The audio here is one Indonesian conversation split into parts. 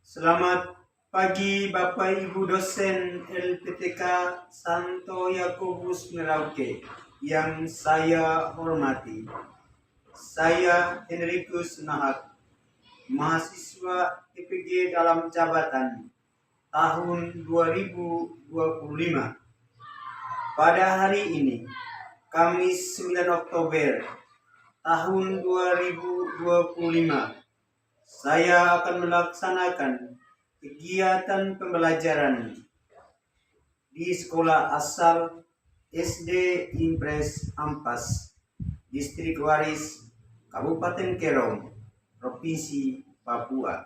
Selamat pagi Bapak Ibu dosen LPTK Santo Yakobus Merauke yang saya hormati. Saya Henrikus Nahak, mahasiswa IPG dalam jabatan tahun 2025. Pada hari ini, Kamis 9 Oktober tahun 2025, saya akan melaksanakan kegiatan pembelajaran di sekolah asal SD Impres Ampas, Distrik Waris, Kabupaten Kerong, Provinsi Papua.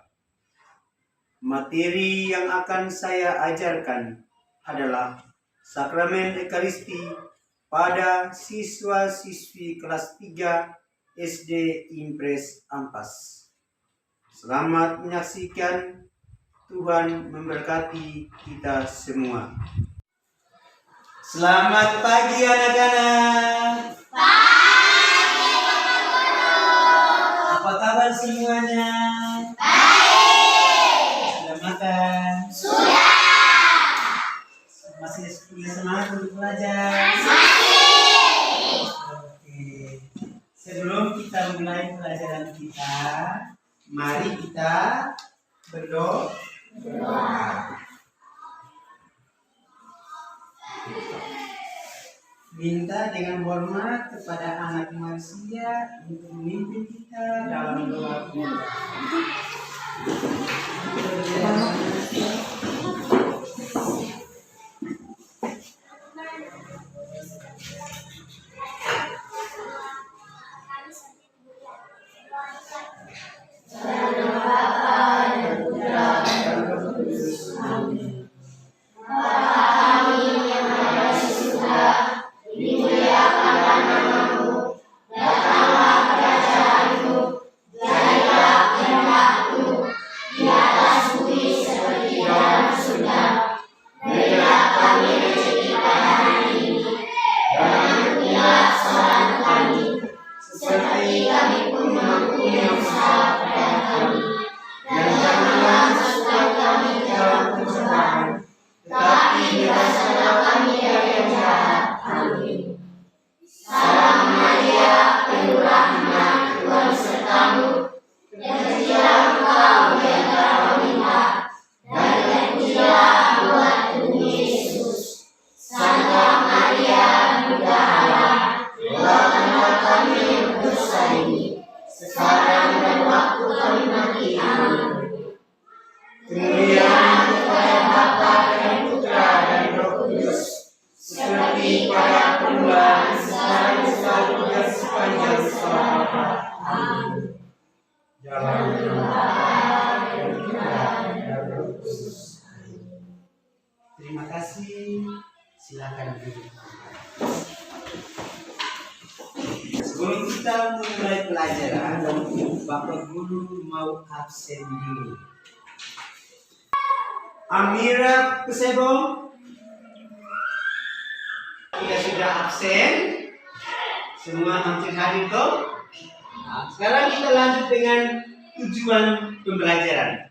Materi yang akan saya ajarkan adalah Sakramen Ekaristi pada siswa-siswi kelas 3 SD Impres Ampas. Selamat menyaksikan. Tuhan memberkati kita semua. Selamat pagi anak-anak. Pagi, Bapak Guru. Apa kabar semuanya? Baik. Sudah makan? Sudah. Masih punya semangat untuk belajar? Masih. Oke. Sebelum kita mulai pelajaran kita, mari kita berdoa. Minta dengan hormat kepada anak manusia untuk memimpin kita dalam doa kita. Terima kasih. Silakan duduk. Sebelum kita mulai pelajaran, Bapak Guru mau absen dulu. Amira Pesebo, kita sudah absen. Semua hampir hadir toh? Nah, sekarang kita lanjut dengan tujuan pembelajaran.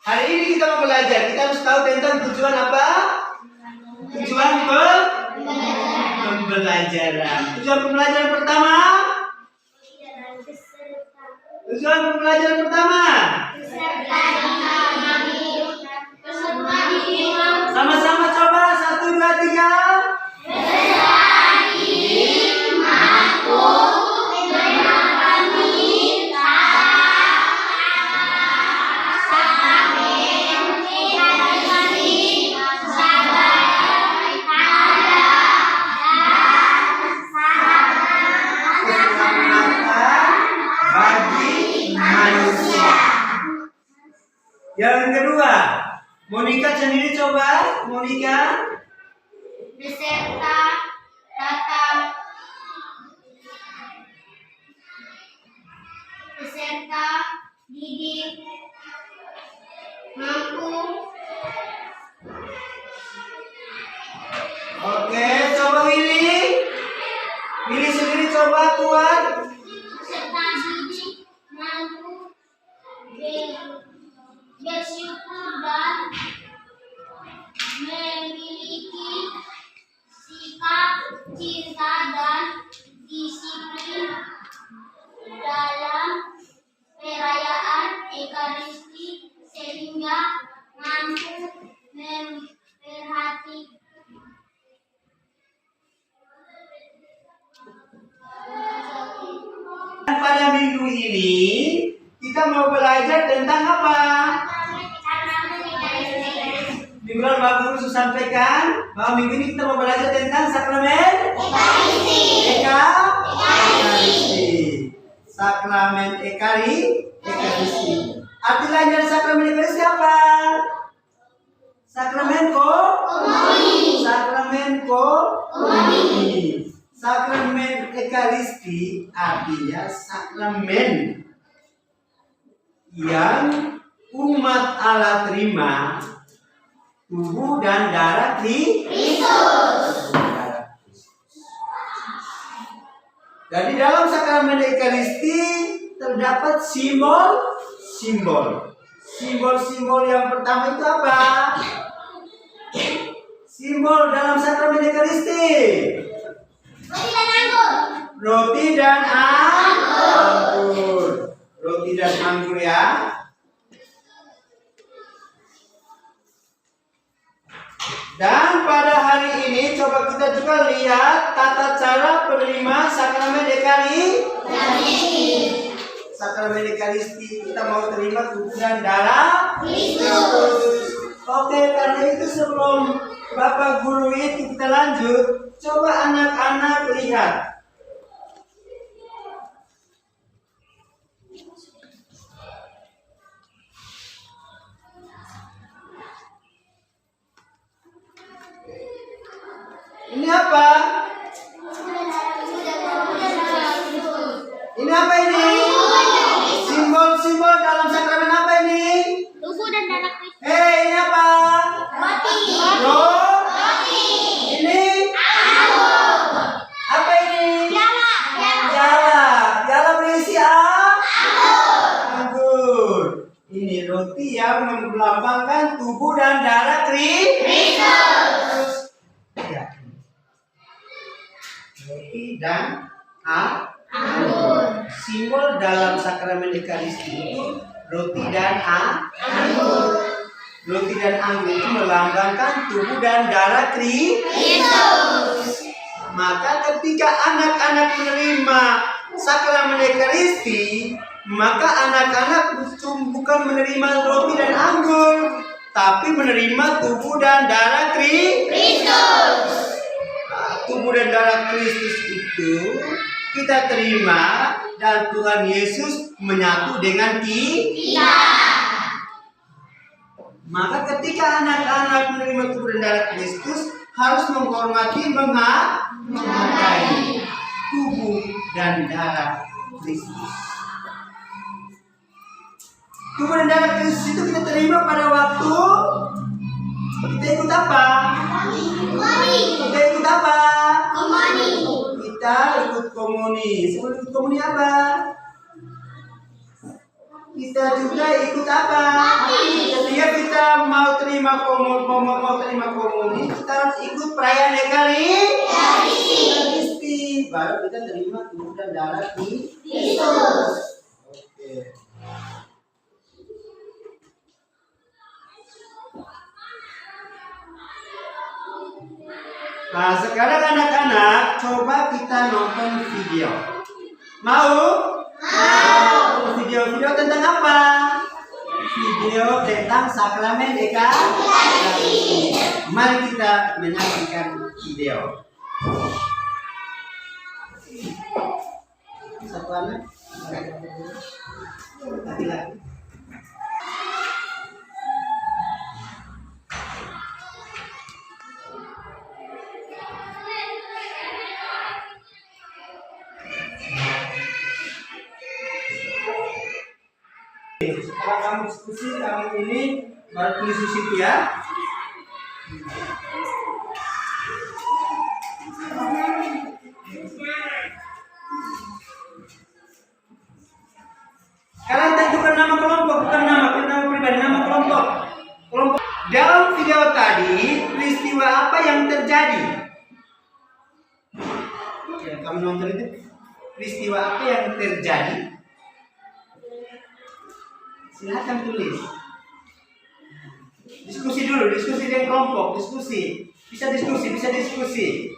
Hari ini kita mau belajar. Kita harus tahu tentang tujuan apa? Tujuan pembelajaran. Tujuan pembelajaran pertama? Tujuan pembelajaran pertama? Sama-sama coba. 1, 2, 3. Yang kedua, Monica sendiri coba. Monica. Beserta datang. Beserta didik. Mampu. Oke, coba Willy. Willy sendiri coba kuat. Beserta didik. Mampu. bersyukur dan memiliki sikap cinta dan disiplin dalam perayaan Ekaristi sehingga mampu memperhatikan Pada minggu ini kita mau belajar tentang apa? Minggu lalu Pak Guru sudah sampaikan bahwa minggu ini kita mau belajar tentang sakramen Ekaristi. Sakramen Ekaristi. Arti lain dari sakramen Ekaristi apa? Sakramen komuni. Sakramen Ekaristi artinya sakramen yang umat Allah terima tubuh dan darah Kristus. Jadi dalam sakramen Ekaristi terdapat simbol-simbol. Simbol-simbol yang pertama itu apa? Simbol dalam sakramen Ekaristi. Roti dan anggur. Roti dan anggur ya. Dan pada hari ini coba kita juga lihat tata cara penerima sakramen Ekaristi. Sakramen Ekaristi kita mau terima tubuh dan darah Kristus. Oke, karena itu sebelum Bapak Guru itu kita lanjut, coba anak-anak lihat. Ini apa? Ini apa ini? Simbol-simbol dalam sakramen apa ini? tubuh dan darah Kristus. Ini apa? Roti. Roti. Ini? Apa ini? Piala berisi anggur. Ini roti yang melambangkan tubuh dan darah Kristus. Ya. Roti dan anggur. Simbol dalam sakramen Ekaristi itu roti dan anggur. Roti dan anggur itu melambangkan tubuh dan darah Kristus. Maka ketika anak-anak menerima sakramen Ekaristi, maka anak-anak bukan menerima roti dan anggur, tapi menerima tubuh dan darah Kristus. Tubuh dan darah Kristus itu kita terima dan Tuhan Yesus menyatu dengan kita. Maka ketika anak-anak menerima tubuh dan darah Kristus harus menghormati, menghargai tubuh dan darah Kristus. Tubuh dan darah Kristus itu kita terima pada waktu kita ikut apa? Kita ikut apa? Kita ikut komuni. Sebelum ikut komuni apa? Kita juga ikut apa? Ketika kita mau terima komuni, kita harus ikut perayaan Ekaristi. Baru kita terima tubuh dan darah Kristus. Oke. Nah, sekarang anak-anak coba kita nonton video. Mau? Video tentang apa? Video tentang sakramen Ekaristi. Mari kita menyaksikan video. Satu anak. Laki-laki. Setelah kamu diskusi, kamu ini baru tulis di situ ya. Sekarang tentukan nama kelompok, bukan nama pribadi, nama kelompok. menonton itu peristiwa apa yang terjadi? Silahkan tulis. Diskusi dulu, diskusi dengan kelompok, diskusi. Bisa diskusi.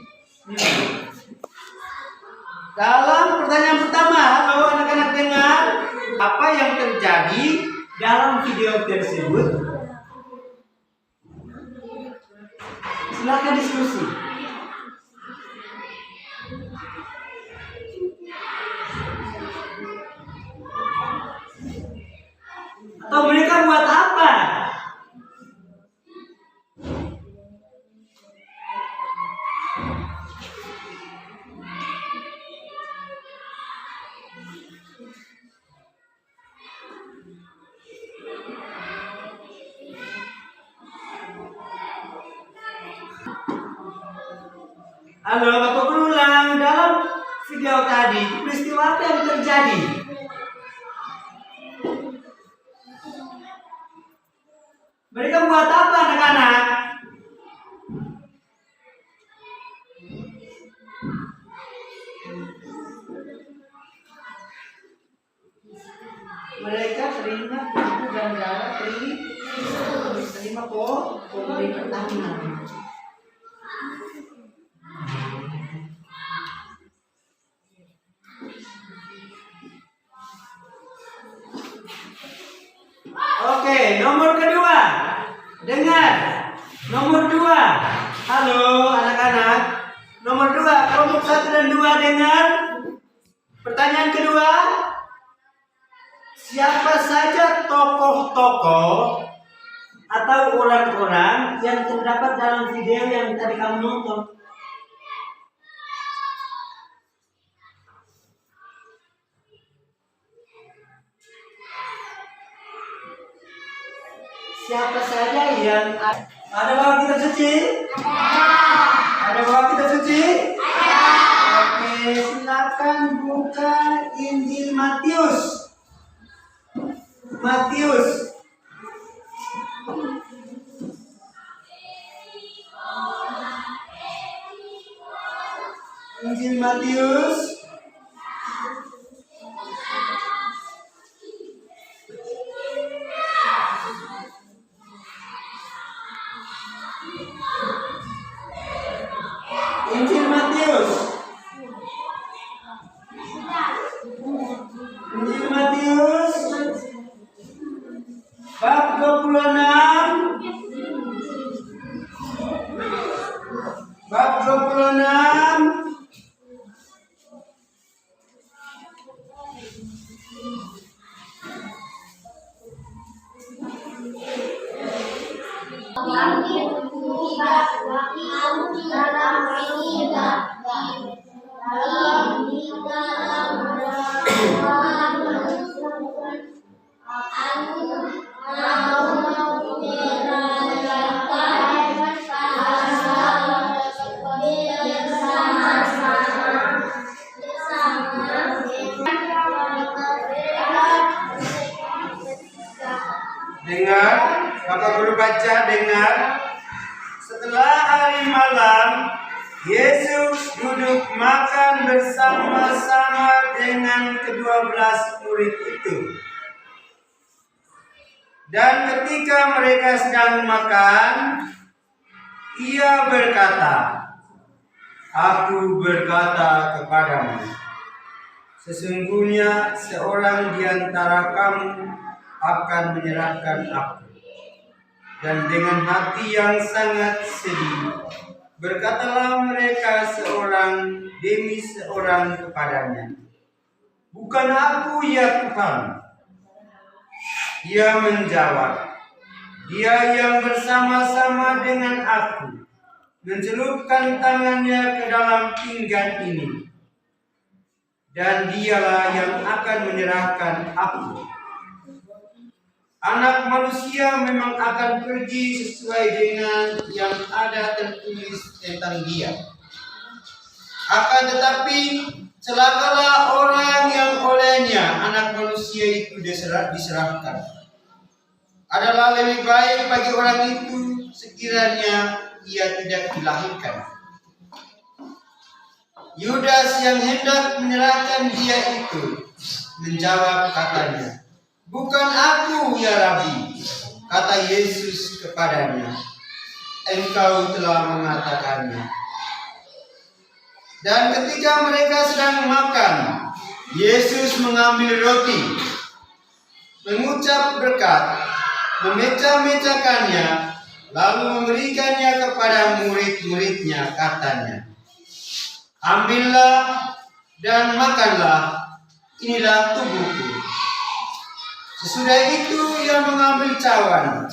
Dalam pertanyaan pertama, halo anak-anak dengar, apa yang terjadi dalam video tersebut? Silakan diskusi. Atau mereka buat apa? Halo, Bapak berulang. Dalam video tadi, peristiwa apa yang terjadi? Mereka buat apa anak-anak? Mereka terima tubuh dan darah terima pemerintahan. Oke, nomor kedua. Dengar. Nomor 2. Halo anak-anak. Nomor 2, kelompok 1 dan 2 dengar. Pertanyaan kedua. Siapa saja tokoh-tokoh atau orang-orang yang terdapat dalam video yang tadi kamu nonton? Siapa saja yang ada bawa kitab suci? Ada bawa kitab suci? Oke, silakan buka Injil Matius. Injil Matius. Injil Matius. Injil Matius. Bab 26. Bab 26. Dengar, Bapak Guru baca, dengar. Setelah hari malam, Yesus duduk makan bersama-sama dengan ke-12 murid itu. Dan ketika mereka sedang makan, ia berkata, "Aku berkata kepadamu, sesungguhnya seorang di antara kamu akan menyerahkan aku." Dan dengan hati yang sangat sedih, berkatalah mereka seorang demi seorang kepadanya, "Bukan aku ya Tuhan." Ia menjawab, "Dia yang bersama-sama dengan aku mencelupkan tangannya ke dalam pinggan ini, dan dialah yang akan menyerahkan aku. Anak manusia memang akan pergi sesuai dengan yang ada tertulis tentang dia. Akan tetapi celakalah orang yang olehnya anak manusia itu diserahkan. Adalah lebih baik bagi orang itu sekiranya ia tidak dilahirkan." Yudas yang hendak menyerahkan dia itu menjawab katanya, "Bukan aku ya Rabi." Kata Yesus kepadanya, "Engkau telah mengatakannya." Dan ketika mereka sedang makan, Yesus mengambil roti, mengucap berkat, memecah-mecahkannya, lalu memberikannya kepada murid-muridnya, katanya, "Ambillah dan makanlah, inilah tubuhku." Sesudah itu ia mengambil cawan,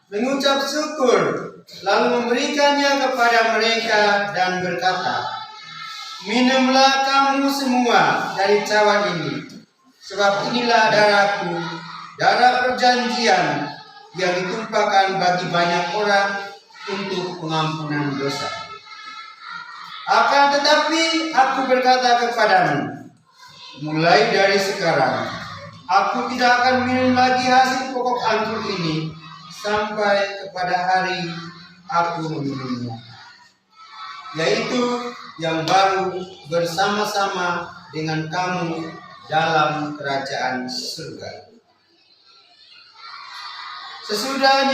mengucap syukur, lalu memberikannya kepada mereka dan berkata, "Minumlah kamu semua dari cawan ini, sebab inilah darahku, darah perjanjian yang ditumpahkan bagi banyak orang untuk pengampunan dosa. Akan tetapi aku berkata kepadamu, mulai dari sekarang, aku tidak akan minum lagi hasil pokok anggur ini sampai kepada hari aku meminumnya, yaitu yang baru bersama-sama dengan kamu dalam kerajaan surga." Sesudah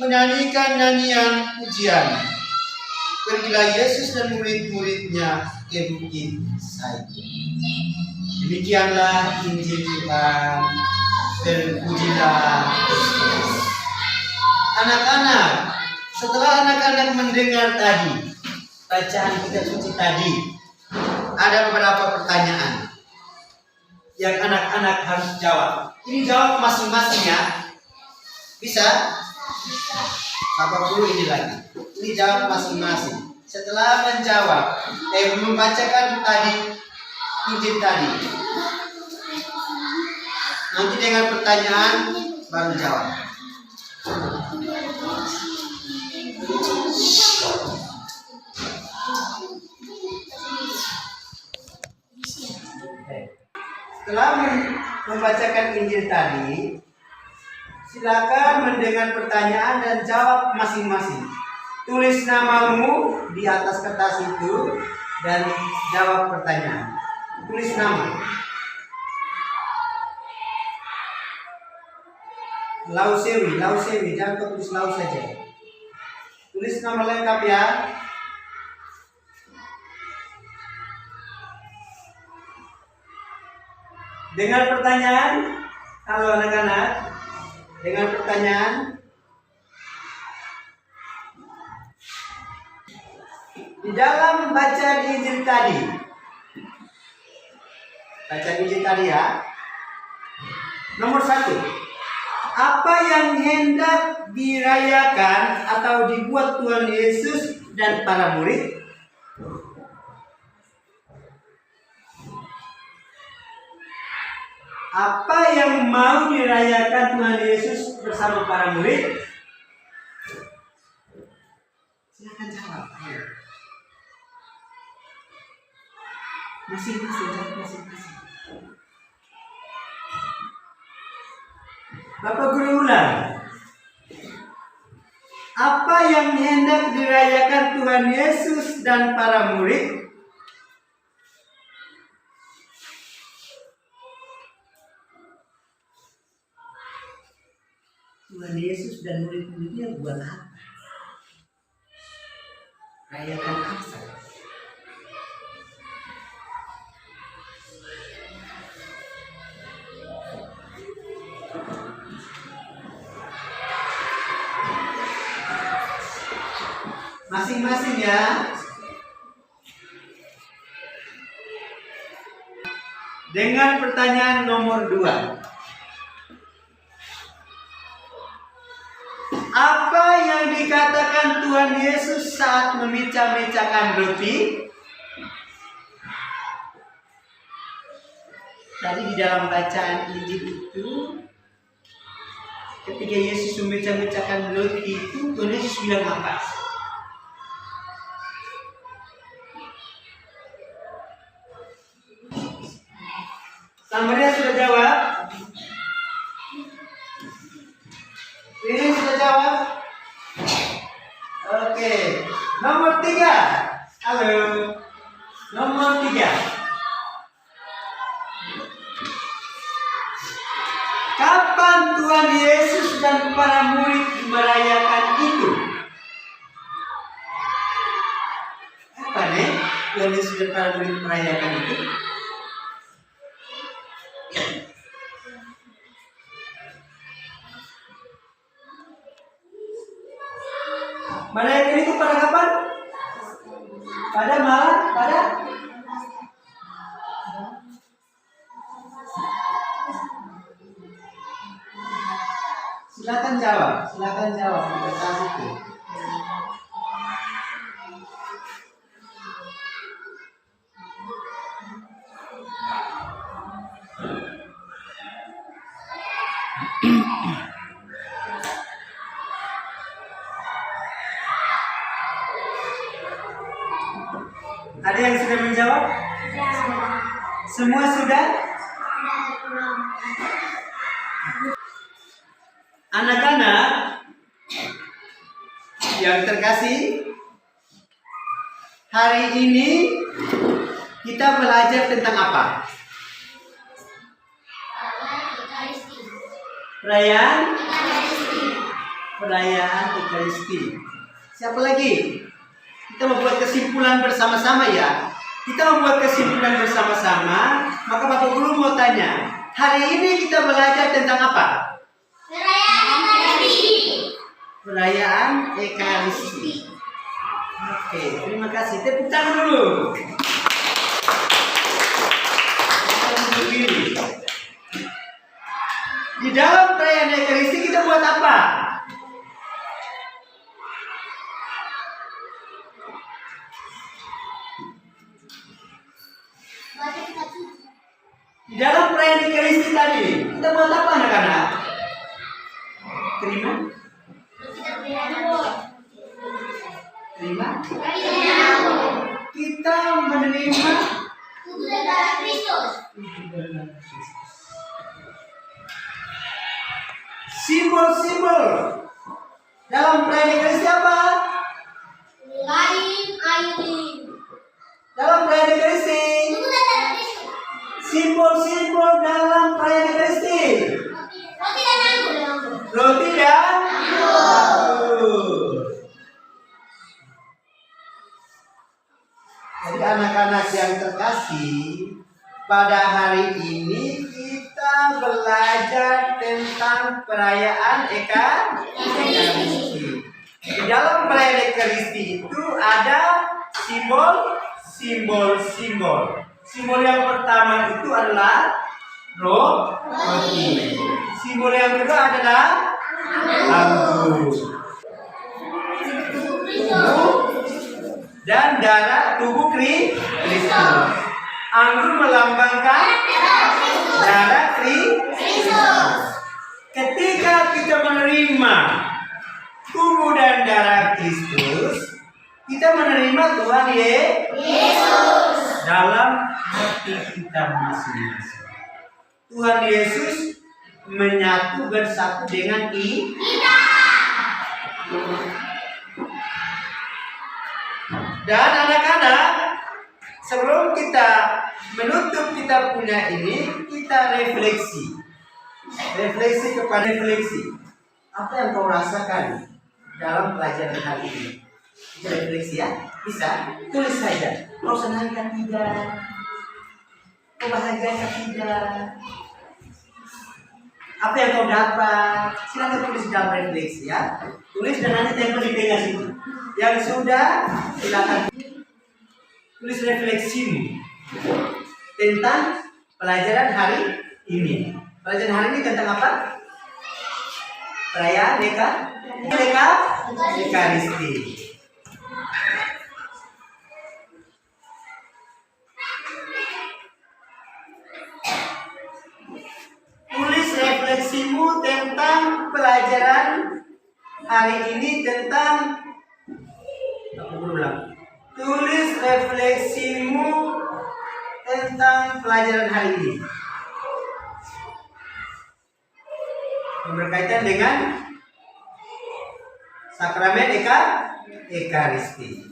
menyanyikan nyanyian pujian, pergilah Yesus dan murid-muridnya ke Bukit Zaitun. Demikianlah Injil Tuhan. Terpujilah Kristus. Anak-anak, setelah anak-anak mendengar tadi bacaan kitab suci tadi, ada beberapa pertanyaan yang anak-anak harus jawab. Ini jawab masing-masing ya. Bisa? Bapak guru ini lagi. Ini jawab masing-masing. Setelah membacakan tadi Injil tadi, nanti dengan pertanyaan baru jawab. Setelah membacakan Injil tadi, silakan mendengar pertanyaan dan jawab masing-masing. Tulis namamu di atas kertas itu dan jawab pertanyaan. Tulis nama. Lausewi, jangan kau tulis Lau saja. Tulis nama lengkap ya. Dengan pertanyaan, halo anak-anak, dengan pertanyaan, di dalam bacaan Injil tadi ya, nomor 1, apa yang hendak dirayakan atau dibuat Tuhan Yesus dan para murid? Apa yang mau dirayakan Tuhan Yesus bersama para murid? Silakan jawab. Ayo. Masing-masing. Bapak guru ulang. Apa yang hendak dirayakan Tuhan Yesus dan para murid? Tuhan Yesus dan murid-muridnya buat apa? Rayakan apa? Masing-masing ya. Dengan pertanyaan nomor 2. Apa yang dikatakan Tuhan Yesus saat memecah-mecahkan roti? Tadi di dalam bacaan Injil itu, ketika Yesus memecah-mecahkan roti itu, Tuhan Yesus bilang apa? Samaria sudah jawab? Ini sudah jawab? Oke. Nomor 3. Halo. Nomor 3. Kapan Tuhan Yesus dan para murid merayakan itu? Kapan Tuhan Yesus dan para murid merayakan itu? Merayakan itu pada kapan? Pada malam, pada silakan jawab di kertas itu. Ada yang sudah menjawab? Semua sudah? Anak-anak yang terkasih, hari ini kita belajar tentang apa? Perayaan Ekaristi. Siapa lagi? Kita membuat kesimpulan bersama-sama ya. Kita membuat kesimpulan bersama-sama. Maka Bapak Guru mau tanya, hari ini kita belajar tentang apa? Perayaan Ekaristi. Oke, terima kasih. Tepuk tangan dulu. Di dalam perayaan Ekaristi kita buat apa? Di dalam perayaan Ekaristi tadi kita buat apa anak-anak? Terima? Kita menerima Tubuh dan darah Kristus. Simbol-simbol dalam perayaan Ekaristi apa? Lain air. Dalam perayaan Ekaristi, Tubuh dan darah Kristus. simbol-simbol dalam perayaan Ekaristi. Roti dan anggur. Roti dan anggur. Jadi anak-anak yang terkasih, pada hari ini kita belajar tentang perayaan Ekaristi. Di dalam perayaan Ekaristi itu ada simbol. Simbol yang pertama itu adalah roti. Simbol yang kedua adalah anggur. Dan darah tubuh Kristus. Anggur melambangkan darah Kristus. Ketika kita menerima tubuh dan darah Kristus, kita menerima Tuhan Yesus dalam hati kita masing-masing. Tuhan Yesus menyatu bersatu dengan kita. Dan anak-anak, sebelum kita menutup kita punya ini, kita refleksi. Apa yang kau rasakan dalam pelajaran hari ini? Kita refleksi ya. Bisa? Tulis saja. Kau senangkan tidak? Kau bahagiakan tidak? Apa yang kau dapat? Silakan tulis dalam refleksi ya. Tulis dan nanti tempel di tengah situ. Yang sudah, silakan tulis refleksimu tentang pelajaran hari ini. Pelajaran hari ini tentang apa? Perayaan Ekaristi. Tulis refleksimu tentang pelajaran hari ini tentang tulis refleksimu tentang pelajaran hari ini yang berkaitan dengan sakramen Ekaristi.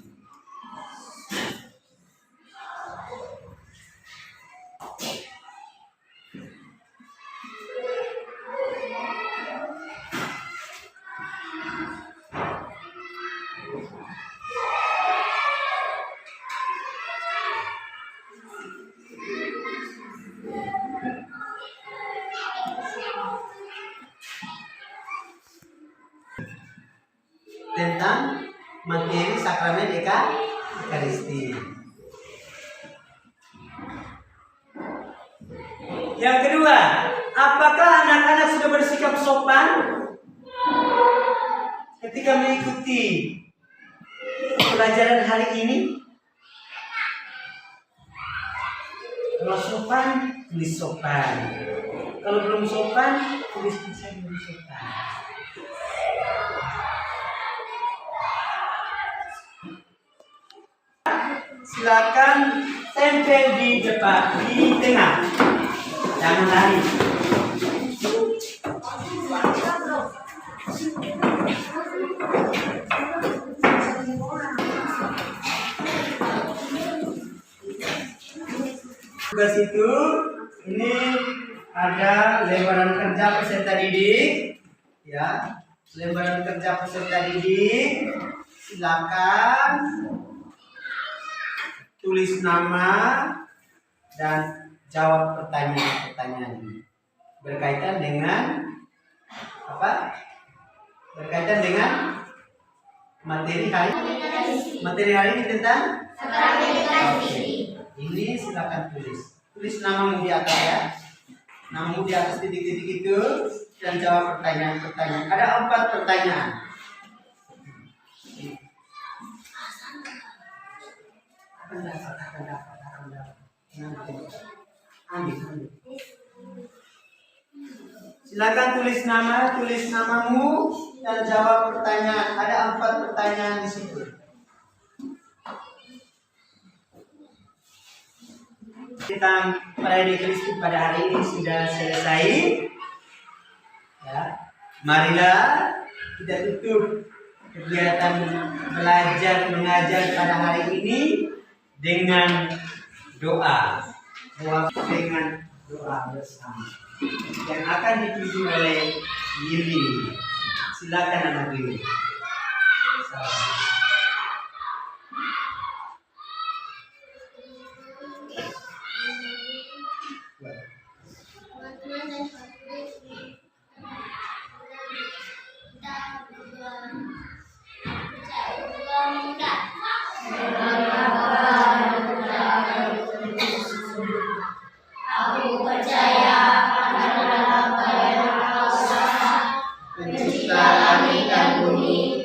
tentang materi sakramen Ekaristi. Yang kedua, apakah anak-anak sudah bersikap sopan ketika mengikuti pelajaran hari ini? Kalau sopan, tulis sopan. Kalau belum sopan, tulis saya belum sopan. Silakan tempel di depan, di tengah. Jangan lari. Tugas itu ini ada lembaran kerja peserta didik, ya, lembaran kerja peserta didik. Silakan tulis nama dan jawab pertanyaan-pertanyaan berkaitan dengan apa? Berkaitan dengan materi hari ini tentang Sakramen Ekaristi. Ini silakan tulis namamu di atas ya, namamu di atas titik-titik itu dan jawab pertanyaan-pertanyaan. Ada 4 pertanyaan. Akan dapat. Ambil. Silakan tulis namamu dan jawab pertanyaan. Ada 4 pertanyaan di situ. Tentang perayaan Ekaristi pada hari ini sudah selesai. Ya, marilah kita tutup kegiatan belajar mengajar pada hari ini dengan doa bersama yang akan dipimpin oleh Yuli. Silakan anak Yuli. Aku percaya pada apa yang Kau pencipta langit dan bumi,